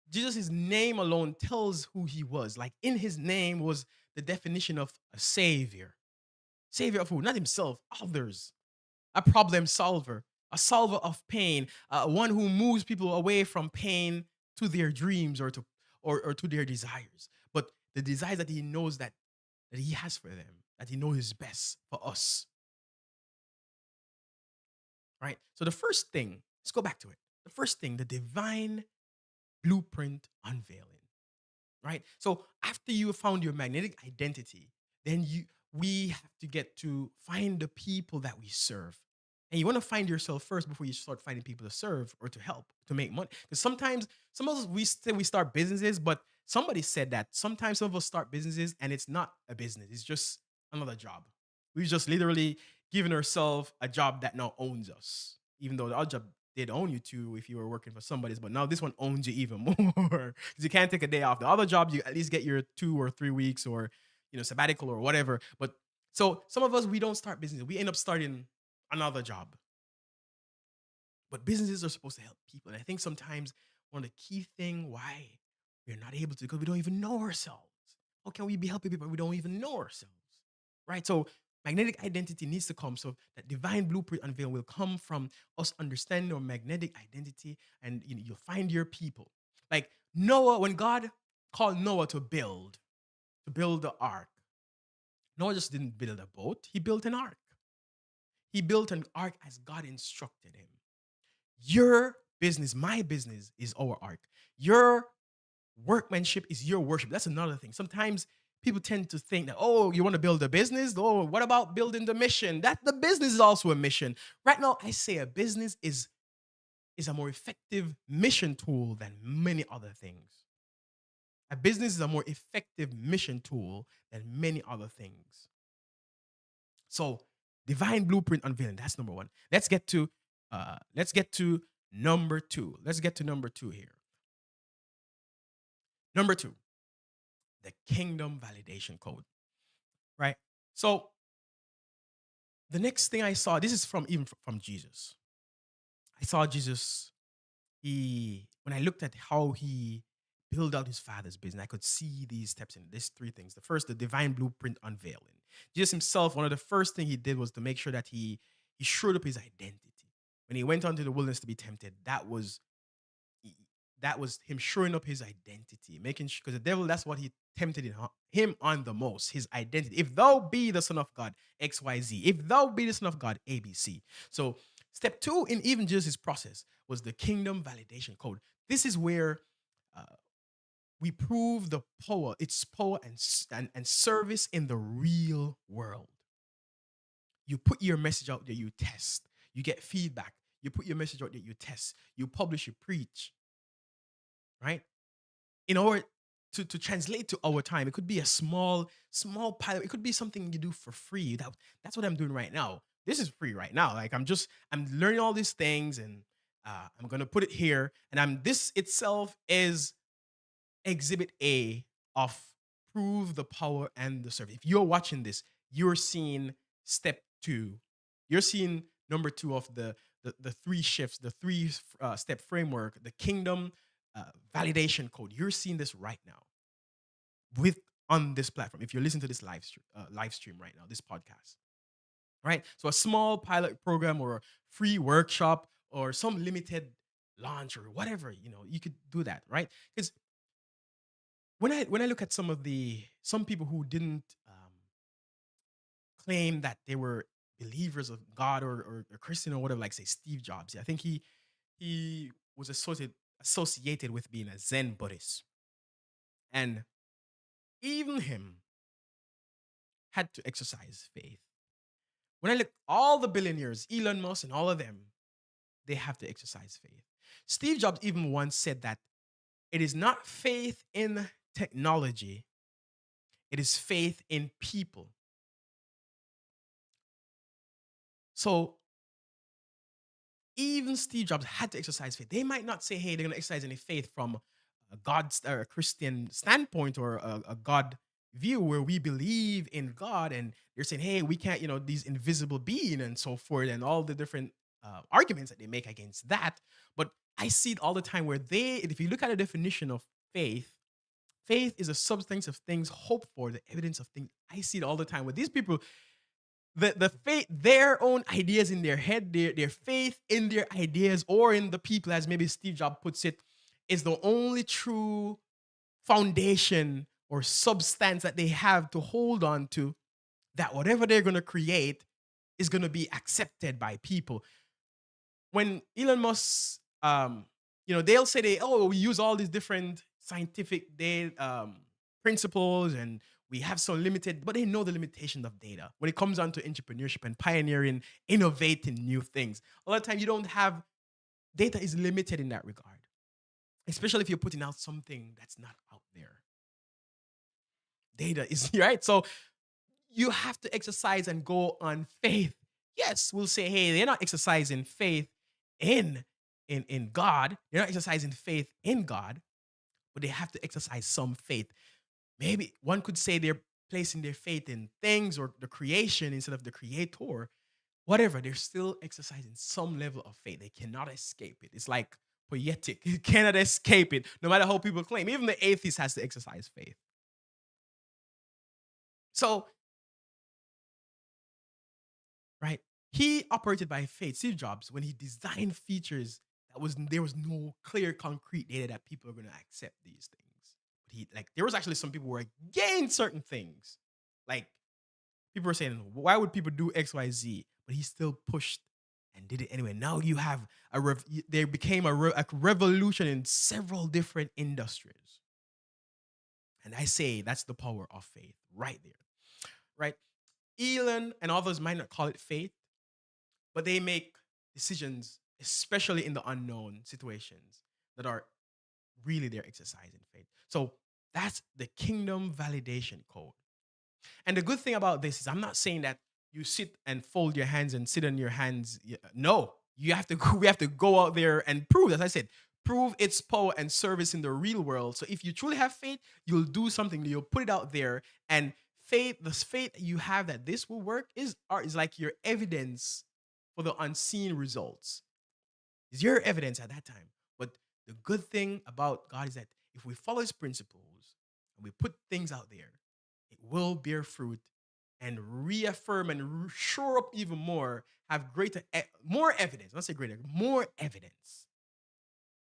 Jesus' name alone tells who he was. Like in his name was the definition of a savior. Savior of who? Not himself, others. A problem solver, a solver of pain, one who moves people away from pain to their dreams or to their desires. But the desires that he knows that he has for them, that he knows is best for us, right? So the first thing, let's go back to it. The first thing, the divine blueprint unveiling, right? So after you have found your magnetic identity, then we have to get to find the people that we serve. And you want to find yourself first before you start finding people to serve or to help to make money. Because sometimes some of us we say we start businesses, but somebody said that sometimes some of us start businesses and it's not a business, it's just another job. We just literally given ourselves a job that now owns us, even though the other job did own you too if you were working for somebody's, but now this one owns you even more because you can't take a day off. The other job, you at least get your 2 or 3 weeks or sabbatical or whatever. But so some of us we don't start business, we end up starting another job. But businesses are supposed to help people, and I think sometimes one of the key thing why we're not able to because we don't even know ourselves. How can we be helping people if we don't even know ourselves? Right? So magnetic identity needs to come. So that divine blueprint unveil will come from us understanding our magnetic identity, and you'll find your people. Like Noah, when God called Noah to build the ark, Noah just didn't build a boat, he built an ark. He built an ark as God instructed him. Your business, my business, is our ark. Your workmanship is your worship. That's another thing. Sometimes people tend to think that, oh, you want to build a business? Oh, what about building the mission? That the business is also a mission. Right now, I say a business is a more effective mission tool than many other things. A business is a more effective mission tool than many other things. So, divine blueprint unveiling. That's number one. Let's get to number two. Let's get to number two here. Number two, the kingdom validation code. Right. So the next thing I saw, this is from Jesus. I saw Jesus. When I looked at how he built out his father's business, I could see these steps in these three things. The first, the divine blueprint unveiling. Jesus himself, one of the first things he did was to make sure that he shored up his identity. When he went onto the wilderness to be tempted, that was him shoring up his identity, making sure, because the devil, that's what he tempted him on the most, his identity. If thou be the son of God, XYZ. If thou be the son of God, ABC. So step two in even Jesus' process was the kingdom validation code. This is where uh, we prove the power, its power and service in the real world. You put your message out there, you test, you get feedback. You put your message out there, you test, you publish, you preach, right? In order to translate to our time, it could be a small pilot. It could be something you do for free. That's what I'm doing right now. This is free right now. Like I'm learning all these things, and I'm gonna put it here. And this itself is exhibit A of prove the power and the service. If you're watching this, you're seeing step two. You're seeing number two of the three shifts, the three step framework, the kingdom validation code. You're seeing this right now with on this platform. If you're listening to this live stream right now, this podcast, right? So a small pilot program or a free workshop or some limited launch or whatever, you could do that, right? Because when I look at some people who didn't claim that they were believers of God or Christian or whatever, like say Steve Jobs. I think he was associated with being a Zen Buddhist, and even him had to exercise faith. When I look all the billionaires, Elon Musk and all of them, they have to exercise faith. Steve Jobs even once said that it is not faith in technology, it is faith in people. So even Steve Jobs had to exercise faith. They might not say, hey, they're going to exercise any faith from a God or a Christian standpoint or a God view where we believe in God, and they're saying, hey, we can't, these invisible being and so forth, and all the different arguments that they make against that. But I see it all the time where if you look at the definition of faith, faith is a substance of things hoped for, the evidence of things. I see it all the time with these people. The faith, their own ideas in their head, their faith in their ideas or in the people, as maybe Steve Jobs puts it, is the only true foundation or substance that they have to hold on to that whatever they're going to create is going to be accepted by people. When Elon Musk, they'll say we use all these different scientific data, principles, and we have some limited, but they know the limitation of data when it comes down to entrepreneurship and pioneering, innovating new things. A lot of times you don't have data is limited in that regard, especially if you're putting out something that's not out there. Data is right. So you have to exercise and go on faith. Yes, we'll say, hey, they're not exercising faith in in God. They're not exercising faith in God, but they have to exercise some faith. Maybe one could say they're placing their faith in things or the creation instead of the creator. Whatever, they're still exercising some level of faith. They cannot escape it. It's like poetic. You cannot escape it, no matter how people claim. Even the atheist has to exercise faith. So, right, he operated by faith. Steve Jobs, when he designed features there was no clear, concrete data that people are going to accept these things. But there was actually some people who were against certain things. Like people were saying, why would people do X, Y, Z? But he still pushed and did it anyway. Now you have there became a revolution in several different industries. And I say that's the power of faith right there, right? Elon and others might not call it faith, but they make decisions, especially in the unknown situations, that are really their exercise in faith. So that's the kingdom validation code. And the good thing about this is I'm not saying that you sit and fold your hands and sit on your hands. No, you have to we have to go out there and prove, as I said, prove its power and service in the real world. So if you truly have faith, you'll do something, you'll put it out there, and faith, the faith you have that this will work is like your evidence for the unseen results. Is your evidence at that time. But the good thing about God is that if we follow his principles and we put things out there, it will bear fruit and reaffirm and shore up even more, have more evidence, not say greater, more evidence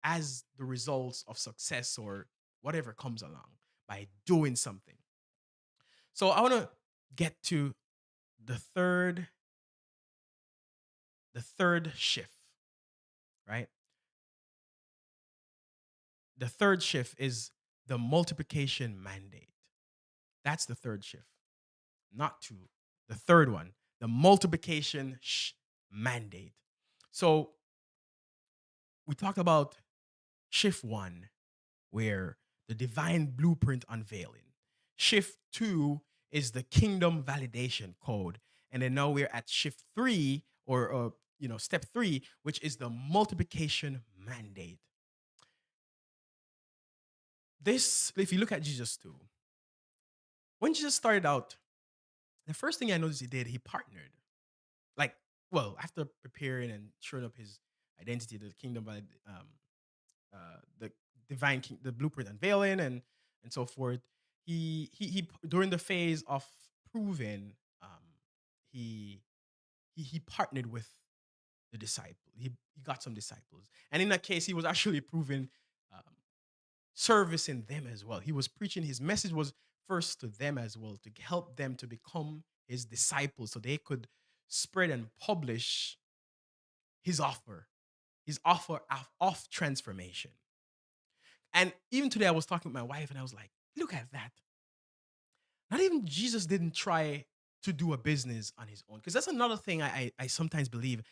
as the results of success or whatever comes along by doing something. So I want to get to the third shift, right? The third shift is the multiplication mandate. That's the third shift, not two. The third one, the multiplication mandate. So we talked about shift one, where the divine blueprint unveiling. Shift two is the kingdom validation code. And then now we're at shift three, or step three, which is the multiplication mandate. This, if you look at Jesus too, when Jesus started out, the first thing I noticed he did, he partnered. After preparing and showing up his identity, the kingdom, the divine the blueprint unveiling, and so forth. He during the phase of proving, he partnered with the disciple. He got some disciples, and in that case, he was actually proving service in them as well. He was preaching. His message was first to them as well, to help them to become his disciples, so they could spread and publish his offer of transformation. And even today, I was talking with my wife, and I was like, look at that. Not even Jesus didn't try to do a business on his own. Because that's another thing I sometimes believe.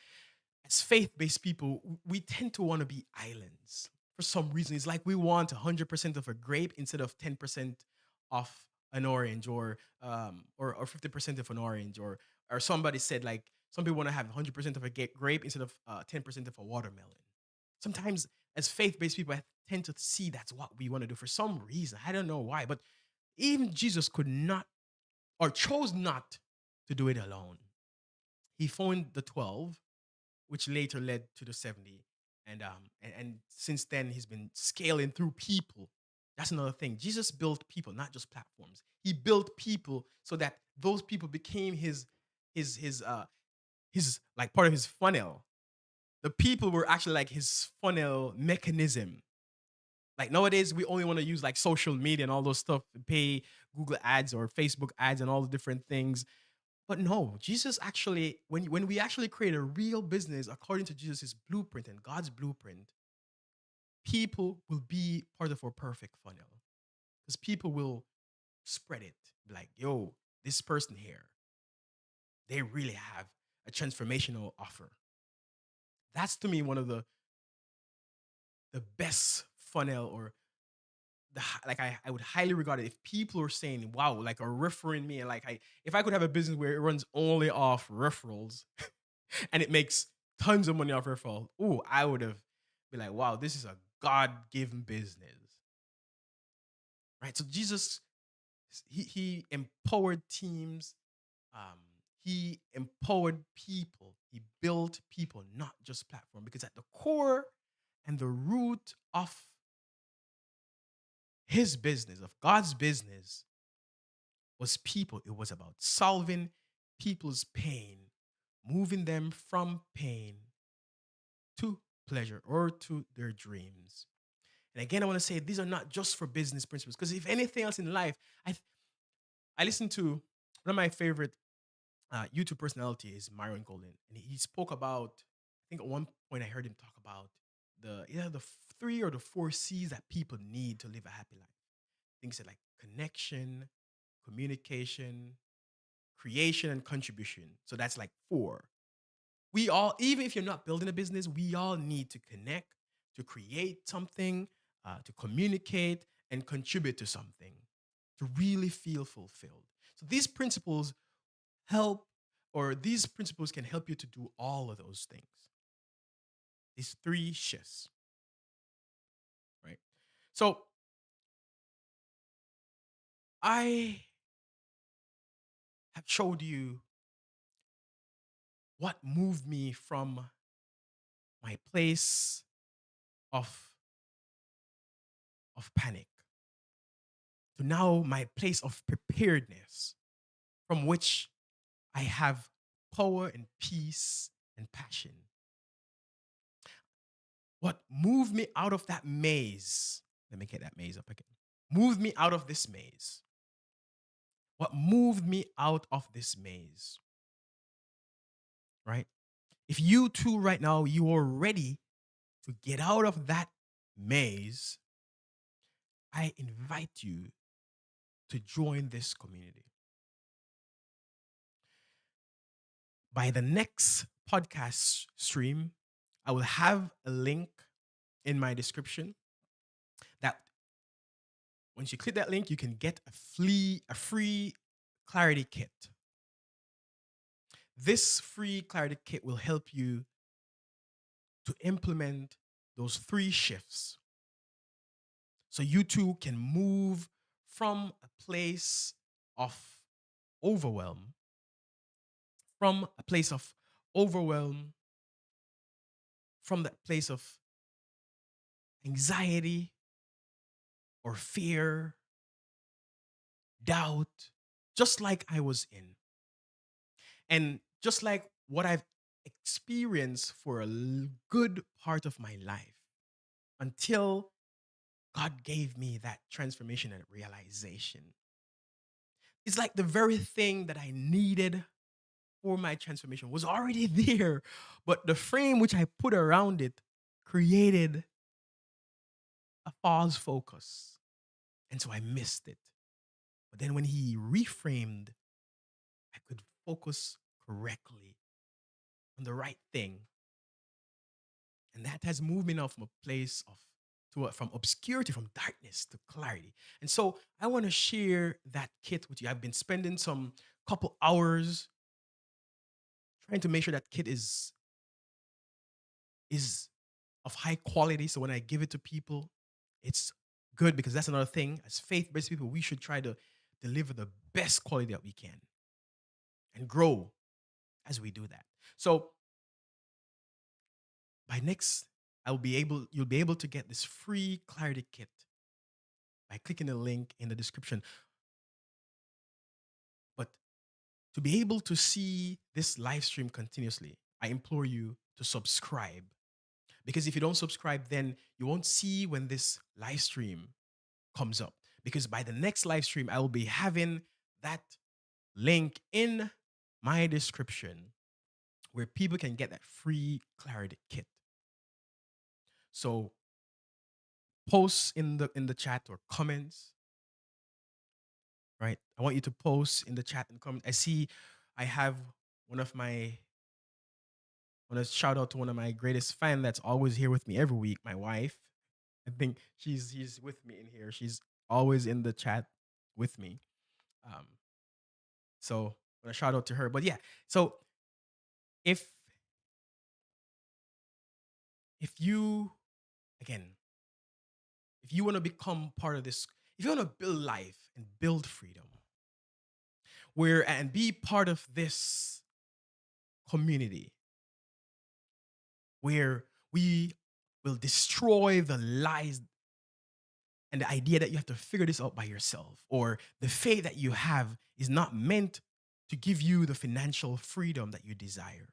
As faith-based people, we tend to want to be islands. For some reason, it's like we want 100% of a grape instead of 10% of an orange, or 50% of an orange, or somebody said, like, some people want to have 100% of a grape instead of 10% of a watermelon. Sometimes as faith-based people, I tend to see that's what we want to do for some reason. I don't know why, but even Jesus could not, or chose not to do it alone. He found the 12, which later led to the 70. And since then, he's been scaling through people. That's another thing. Jesus built people, not just platforms. He built people so that those people became his like part of his funnel. The people were actually like his funnel mechanism. Like nowadays, we only want to use like social media and all those stuff to pay Google ads or Facebook ads and all the different things. But no, Jesus actually, when we actually create a real business according to Jesus' blueprint and God's blueprint, people will be part of our perfect funnel. Because people will spread it. Like, yo, this person here, they really have a transformational offer. That's to me one of the best funnel or like I would highly regard it if people are saying, wow, like are referring me. Like if I could have a business where it runs only off referrals and it makes tons of money off referral, oh, I would have been like, wow, this is a God-given business. Right. So Jesus, he empowered teams. Um, he empowered people. He built people, not just platform. Because at the core and the root of his business, of God's business, was people. It was about solving people's pain, moving them from pain to pleasure or to their dreams. And again, I want to say these are not just for business principles. Because if anything else in life, I listened to one of my favorite YouTube personality is Myron Golden, and he spoke about. I think at one point I heard him talk about the three or the four C's that people need to live a happy life. Things like connection, communication, creation, and contribution. So that's like four. We all, even if you're not building a business, we all need to connect, to create something, to communicate, and contribute to something to really feel fulfilled. So these principles help, or these principles can help you to do all of those things. These three shifts, right? So I have showed you what moved me from my place of panic to now my place of preparedness, from which I have power and peace and passion. What moved me out of that maze? Let me get that maze up again. Moved me out of this maze. What moved me out of this maze? Right? If you too, right now, you are ready to get out of that maze, I invite you to join this community. By the next podcast stream, I will have a link in my description that once you click that link, you can get a free clarity kit. This free clarity kit will help you to implement those three shifts so you too can move from a place of overwhelm, from a place of overwhelm, from that place of anxiety or fear, doubt, just like I was in. And just like what I've experienced for a good part of my life until God gave me that transformation and realization. It's like the very thing that I needed for my transformation was already there, but the frame which I put around it created a false focus. And so I missed it. But then when he reframed, I could focus correctly on the right thing. And that has moved me now from a place of from obscurity, from darkness to clarity. And so I want to share that kit with you. I've been spending some couple hours trying to make sure that kit is of high quality. So when I give it to people, it's good, because that's another thing. As faith-based people, we should try to deliver the best quality that we can and grow as we do that. So by next, you'll be able to get this free clarity kit by clicking the link in the description. But to be able to see this live stream continuously, I implore you to subscribe. Because if you don't subscribe, then you won't see when this live stream comes up. Because by the next live stream, I will be having that link in my description where people can get that free clarity kit. So post in the chat or comments, right? I want you to post in the chat and comment. I see I have one of my I want to shout out to one of my greatest fans that's always here with me every week, my wife. I think she's with me in here. She's always in the chat with me. Um, so I want to shout out to her. But yeah, so if you again, if you want to become part of this, if you want to build life and build freedom, where and be part of this community where we will destroy the lies and the idea that you have to figure this out by yourself, or the faith that you have is not meant to give you the financial freedom that you desire.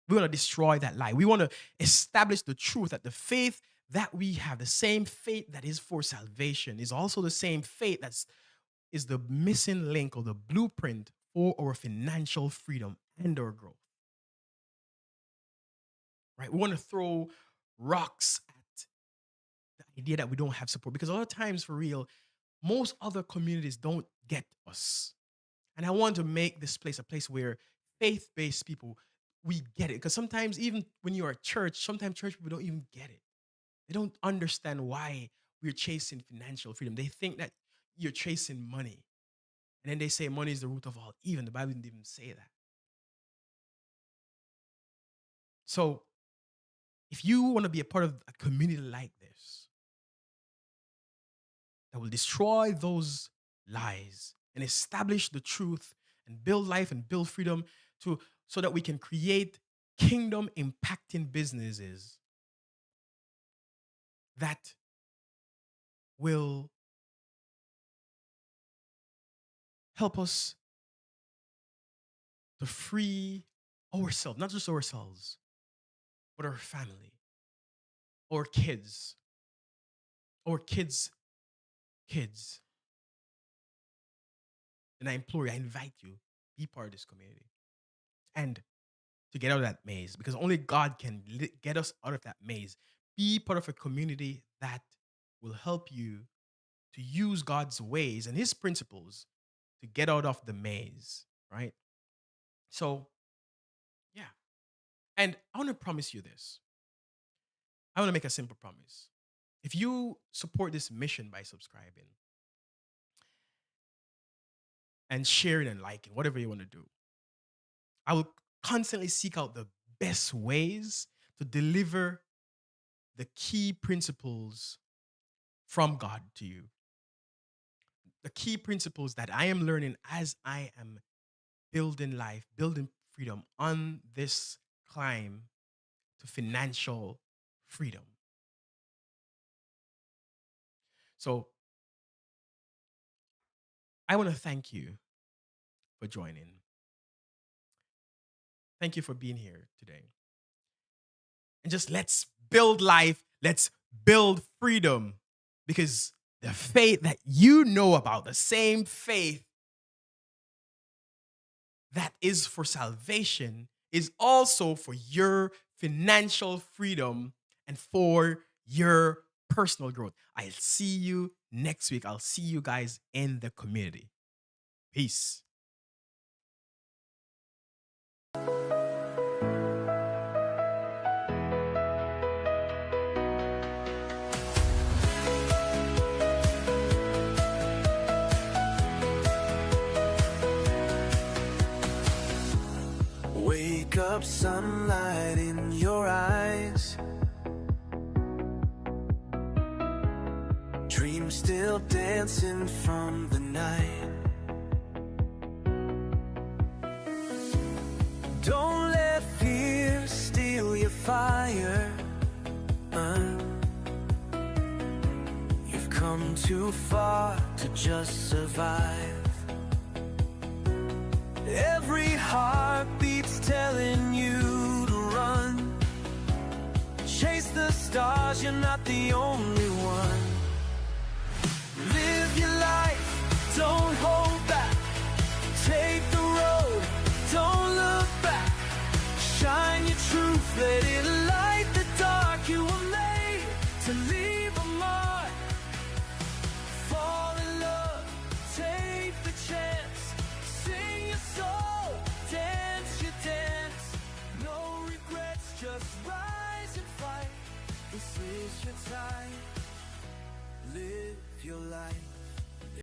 We want to destroy that lie. We want to establish the truth that the faith that we have, the same faith that is for salvation, is also the same faith is the missing link or the blueprint for our financial freedom and our growth. Right? We want to throw rocks at the idea that we don't have support, because a lot of times, for real, most other communities don't get us. And I want to make this place a place where faith-based people, we get it. Because sometimes, even when you're at church, sometimes church people don't even get it. They don't understand why we're chasing financial freedom. They think that you're chasing money. And then they say money is the root of all evil. The Bible didn't even say that. So if you want to be a part of a community like this, that will destroy those lies and establish the truth and build life and build freedom so that we can create kingdom impacting businesses that will help us to free ourselves, not just ourselves, but our family, our kids, kids. And I implore you, I invite you, be part of this community. And to get out of that maze, because only God can get us out of that maze. Be part of a community that will help you to use God's ways and his principles to get out of the maze, right? So, yeah. And I want to promise you this. I want to make a simple promise. If you support this mission by subscribing and sharing and liking, whatever you want to do, I will constantly seek out the best ways to deliver the key principles from God to you. The key principles that I am learning as I am building life, building freedom on this climb to financial freedom. So I want to thank you for joining. Thank you for being here today. And just let's build life. Let's build freedom, because the faith that you know about, the same faith that is for salvation, is also for your financial freedom and for your personal growth. I'll see you next week. I'll see you guys in the community. Peace.
Wake up, sunlight in your eyes. Dreams still dancing from the night. Don't let fear steal your fire. You've come too far to just survive. Every heartbeat's telling you to run. Chase the stars, you're not the only one. Live your life, don't hold back. Take the road, don't let it